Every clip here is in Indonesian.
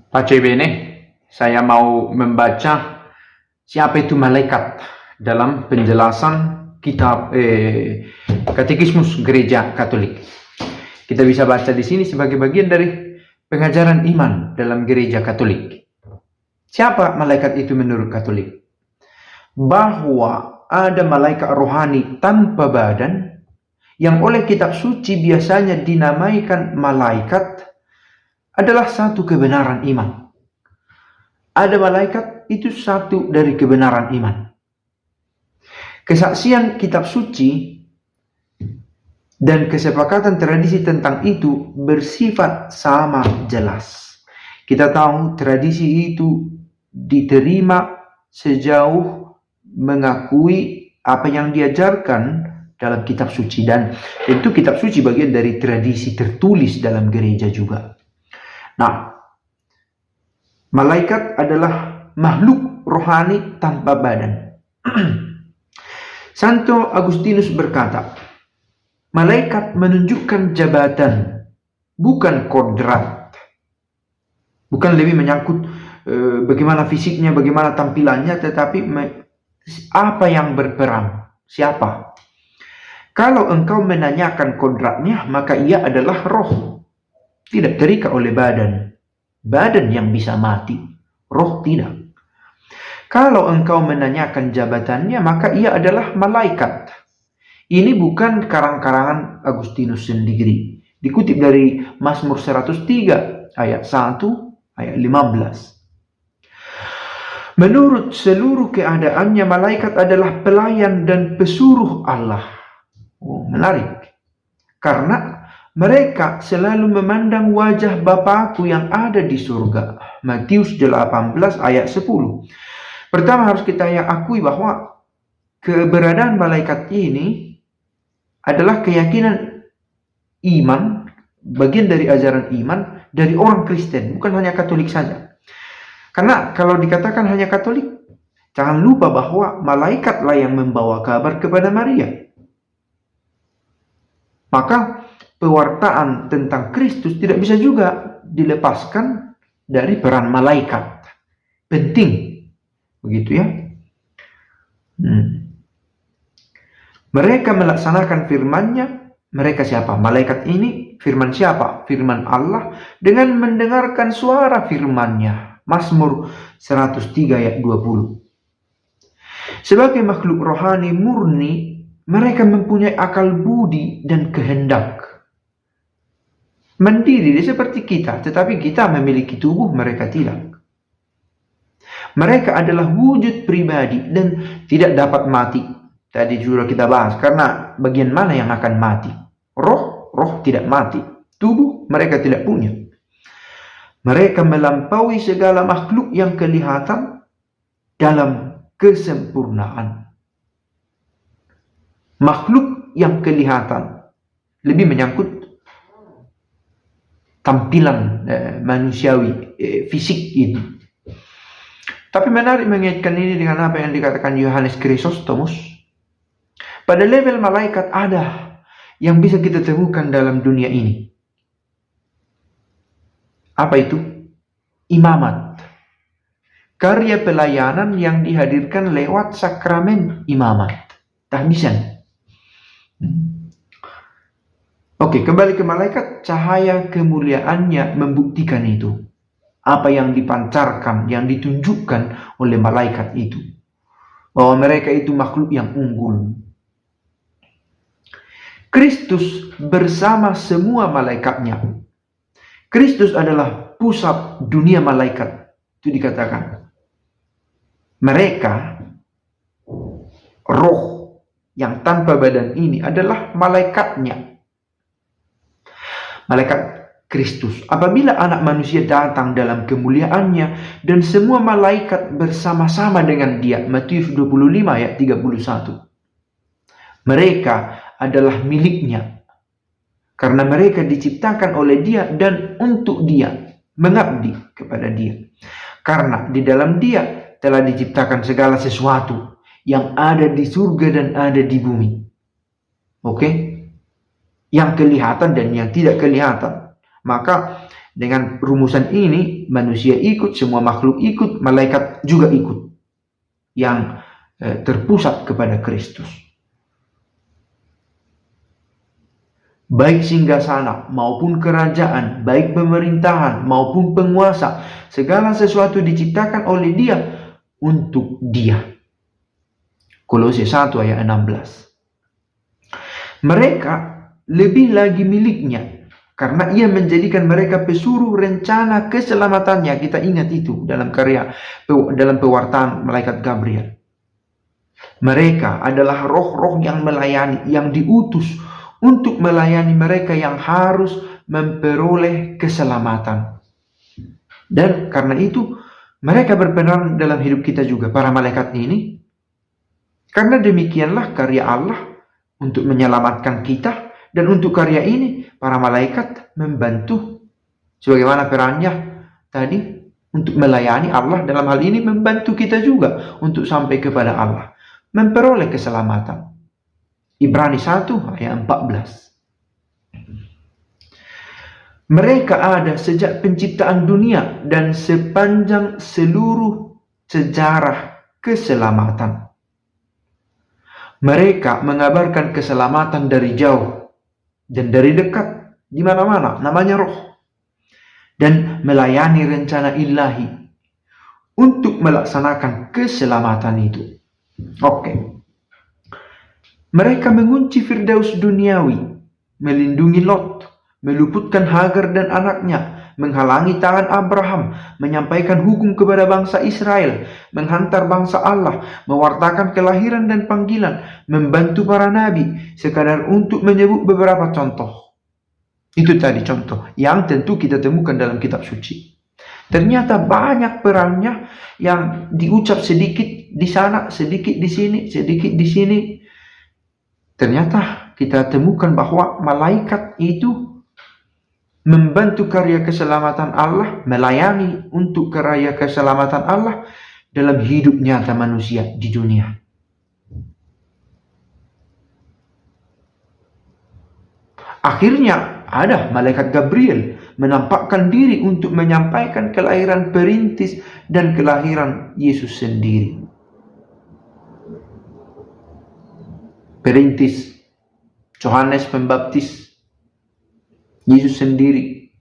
Pace bene, saya mau membaca siapa itu malaikat dalam penjelasan kitab Katekismus Gereja Katolik. Kita bisa baca di sini sebagai bagian dari pengajaran iman dalam Gereja Katolik. Siapa malaikat itu menurut Katolik? Bahwa ada malaikat rohani tanpa badan yang oleh kitab suci biasanya dinamaikan malaikat adalah satu kebenaran iman. Ada malaikat itu satu dari kebenaran iman. Kesaksian kitab suci dan kesepakatan tradisi tentang itu bersifat sama jelas. Kita tahu tradisi itu diterima sejauh mengakui apa yang diajarkan dalam kitab suci, dan tentu kitab suci bagian dari tradisi tertulis dalam gereja juga. Nah, malaikat adalah makhluk rohani tanpa badan. Santo Agustinus berkata, malaikat menunjukkan jabatan, bukan kodrat. Bukan lebih menyangkut bagaimana fisiknya, bagaimana tampilannya, tetapi apa yang berperan, siapa. Kalau engkau menanyakan kodratnya, maka ia adalah roh. Tidak terikat oleh badan. Badan yang bisa mati, roh tidak. Kalau engkau menanyakan jabatannya, maka ia adalah malaikat. Ini bukan karang-karangan Agustinus sendiri. Dikutip dari Mazmur 103 ayat 1 ayat 15. Menurut seluruh keadaannya, malaikat adalah pelayan dan pesuruh Allah. Menarik. Karena mereka selalu memandang wajah Bapakku yang ada di surga. Matius 18 ayat 10. Pertama harus kita akui bahwa keberadaan malaikat ini adalah keyakinan iman, bagian dari ajaran iman dari orang Kristen, bukan hanya Katolik saja. Karena kalau dikatakan hanya Katolik, jangan lupa bahwa malaikatlah yang membawa kabar kepada Maria. Maka pewartaan tentang Kristus tidak bisa juga dilepaskan dari peran malaikat. Penting. Begitu ya. Mereka melaksanakan firman-Nya. Mereka siapa? Malaikat ini firman siapa? Firman Allah dengan mendengarkan suara firman-Nya. Mazmur 103 ayat 20. Sebagai makhluk rohani murni, mereka mempunyai akal budi dan kehendak. Mandiri seperti kita, tetapi kita memiliki tubuh, mereka tidak. Mereka adalah wujud pribadi dan tidak dapat mati. Tadi juga kita bahas, karena bagian mana yang akan mati? Roh tidak mati. Tubuh mereka tidak punya. Mereka melampaui segala makhluk yang kelihatan dalam kesempurnaan. Makhluk yang kelihatan lebih menyangkut tampilan manusiawi, fisik ini. Tapi menarik mengaitkan ini dengan apa yang dikatakan Yohanes Chrysostomus. Pada level malaikat ada yang bisa kita temukan dalam dunia ini. Apa itu? Imamat. Karya pelayanan yang dihadirkan lewat sakramen imamat. Tahbisan. Oke, kembali ke malaikat. Cahaya kemuliaannya membuktikan itu. Apa yang dipancarkan, yang ditunjukkan oleh malaikat itu. Bahwa mereka itu makhluk yang unggul. Kristus bersama semua malaikatnya. Kristus adalah pusat dunia malaikat. Itu dikatakan. Mereka, roh yang tanpa badan ini adalah malaikatnya. Malaikat Kristus. Apabila anak manusia datang dalam kemuliaannya dan semua malaikat bersama-sama dengan dia. Matius 25 ayat 31. Mereka adalah miliknya. Karena mereka diciptakan oleh dia dan untuk dia. Mengabdi kepada dia. Karena di dalam dia telah diciptakan segala sesuatu yang ada di surga dan ada di bumi. Oke? Yang kelihatan dan yang tidak kelihatan. Maka Dengan rumusan ini, manusia ikut, semua makhluk ikut, malaikat juga ikut. Yang terpusat kepada Kristus. Baik singgasana maupun kerajaan, baik pemerintahan maupun penguasa, segala sesuatu diciptakan oleh Dia untuk Dia. Kolose 1 ayat 16. Mereka lebih lagi miliknya, karena Ia menjadikan mereka pesuruh rencana keselamatannya. Kita ingat itu dalam pewartaan malaikat Gabriel. Mereka adalah roh-roh yang melayani, yang diutus untuk melayani mereka yang harus memperoleh keselamatan. Dan karena itu, mereka berperan dalam hidup kita juga, para malaikat ini. Karena demikianlah karya Allah untuk menyelamatkan kita, dan untuk karya ini, para malaikat membantu. Sebagaimana perannya tadi, untuk melayani Allah, dalam hal ini membantu kita juga untuk sampai kepada Allah, memperoleh keselamatan. Ibrani 1 ayat 14. Mereka ada sejak penciptaan dunia dan sepanjang seluruh sejarah keselamatan. Mereka mengabarkan keselamatan dari jauh dan dari dekat, di mana-mana, namanya roh. Dan melayani rencana ilahi untuk melaksanakan keselamatan itu. Oke. Mereka mengunci Firdaus duniawi, melindungi Lot, meluputkan Hagar dan anaknya, menghalangi tangan Abraham, menyampaikan hukum kepada bangsa Israel, menghantar bangsa Allah, mewartakan kelahiran dan panggilan, membantu para nabi, sekadar untuk menyebut beberapa contoh. Itu tadi contoh yang tentu kita temukan dalam kitab suci. Ternyata banyak perannya yang diucap sedikit di sana, sedikit di sini, sedikit di sini. Ternyata kita temukan bahwa malaikat itu membantu karya keselamatan Allah, melayani untuk karya keselamatan Allah dalam hidup nyata manusia di dunia. Akhirnya ada malaikat Gabriel menampakkan diri untuk menyampaikan kelahiran perintis dan kelahiran Yesus sendiri. Perintis Yohanes Pembaptis, Yesus sendiri.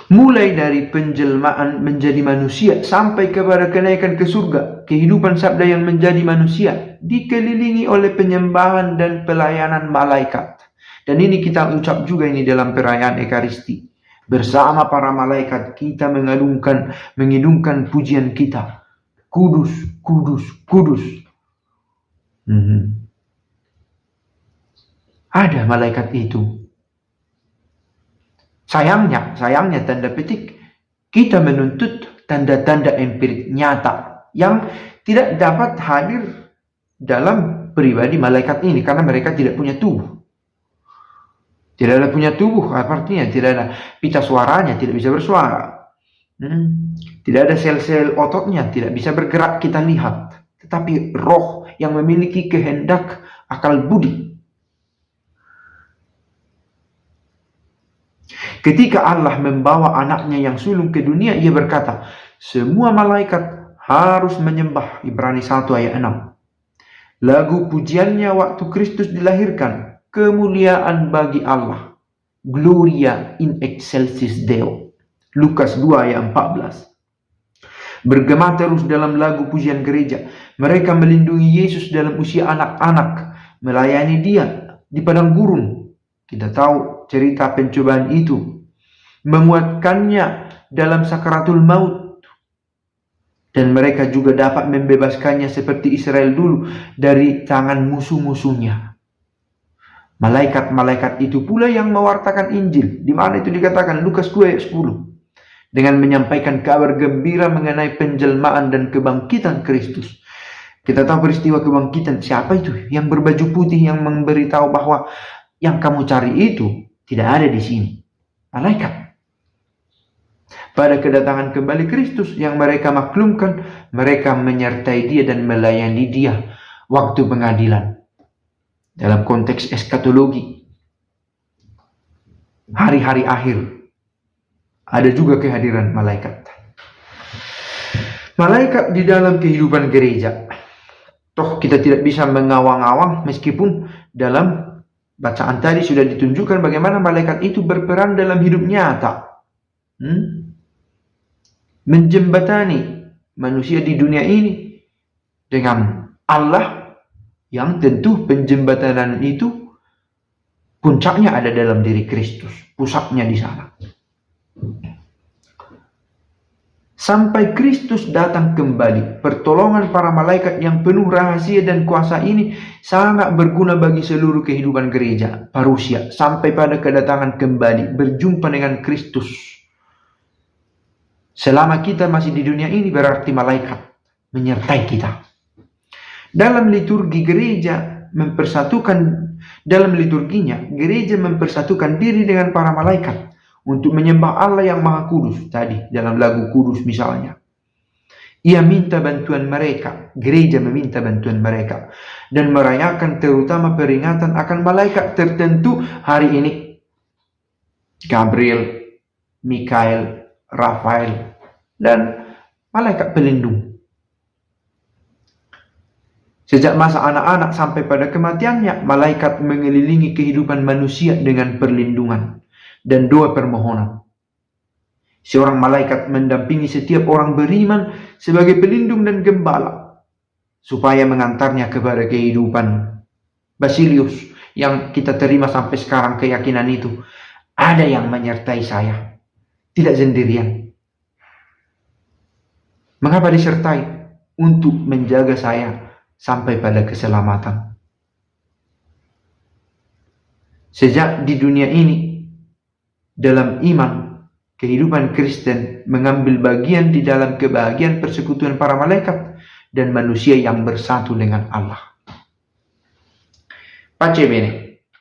Mulai dari penjelmaan menjadi manusia sampai kepada kenaikan ke surga, kehidupan sabda yang menjadi manusia dikelilingi oleh penyembahan dan pelayanan malaikat. Dan ini kita ucap juga ini dalam perayaan Ekaristi. Bersama para malaikat kita mengidungkan pujian kita. Kudus, kudus, kudus. Ada malaikat itu. Sayangnya tanda petik, kita menuntut tanda-tanda empirik nyata yang tidak dapat hadir dalam pribadi malaikat ini karena mereka tidak punya tubuh. Tidak ada punya tubuh, artinya tidak ada pita suaranya, tidak bisa bersuara. Tidak ada sel-sel ototnya, tidak bisa bergerak kita lihat. Tetapi roh yang memiliki kehendak, akal budi. Ketika Allah membawa anaknya yang sulung ke dunia, Ia berkata, semua malaikat harus menyembah. Ibrani 1 ayat 6. Lagu pujiannya waktu Kristus dilahirkan, kemuliaan bagi Allah. Gloria in excelsis Deo. Lukas 2 ayat 14. Bergema terus dalam lagu pujian gereja. Mereka melindungi Yesus dalam usia anak-anak, melayani Dia di padang gurun. Kita tahu cerita pencobaan itu, menguatkannya dalam sakaratul maut, dan mereka juga dapat membebaskannya seperti Israel dulu dari tangan musuh-musuhnya. Malaikat-malaikat itu pula yang mewartakan Injil, di mana itu dikatakan Lukas 2 ayat 10, dengan menyampaikan kabar gembira mengenai penjelmaan dan kebangkitan Kristus. Kita tahu peristiwa kebangkitan, siapa itu yang berbaju putih yang memberitahu bahwa yang kamu cari itu tidak ada di sini. Malaikat. Pada kedatangan kembali Kristus yang mereka maklumkan, mereka menyertai Dia dan melayani Dia waktu pengadilan. Dalam konteks eskatologi. hari-hari akhir ada juga kehadiran malaikat. Malaikat di dalam kehidupan gereja. Toh kita tidak bisa mengawang-awang meskipun dalam bacaan tadi sudah ditunjukkan bagaimana malaikat itu berperan dalam hidup nyata. Menjembatani manusia di dunia ini dengan Allah, yang tentu penjembatanan itu puncaknya ada dalam diri Kristus, pusatnya di sana. Sampai Kristus datang kembali, pertolongan para malaikat yang penuh rahasia dan kuasa ini sangat berguna bagi seluruh kehidupan gereja, parusia, sampai pada kedatangan kembali, berjumpa dengan Kristus. Selama kita masih di dunia ini berarti malaikat menyertai kita. Dalam liturgi gereja dalam liturginya, gereja mempersatukan diri dengan para malaikat untuk menyembah Allah yang Maha Kudus. Tadi dalam lagu Kudus misalnya, ia minta bantuan mereka, gereja meminta bantuan mereka, dan merayakan terutama peringatan akan malaikat tertentu hari ini. Gabriel, Mikael, Rafael, dan malaikat pelindung. Sejak masa anak-anak sampai pada kematiannya, malaikat mengelilingi kehidupan manusia dengan perlindungan dan doa permohonan. Seorang malaikat mendampingi setiap orang beriman sebagai pelindung dan gembala, supaya mengantarnya kepada kehidupan. Basilius yang kita terima sampai sekarang keyakinan itu, ada yang menyertai saya, tidak sendirian. Mengapa disertai? Untuk menjaga saya sampai pada keselamatan. Sejak di dunia ini, dalam iman, kehidupan Kristen mengambil bagian di dalam kebahagiaan persekutuan para malaikat dan manusia yang bersatu dengan Allah. Pace bene.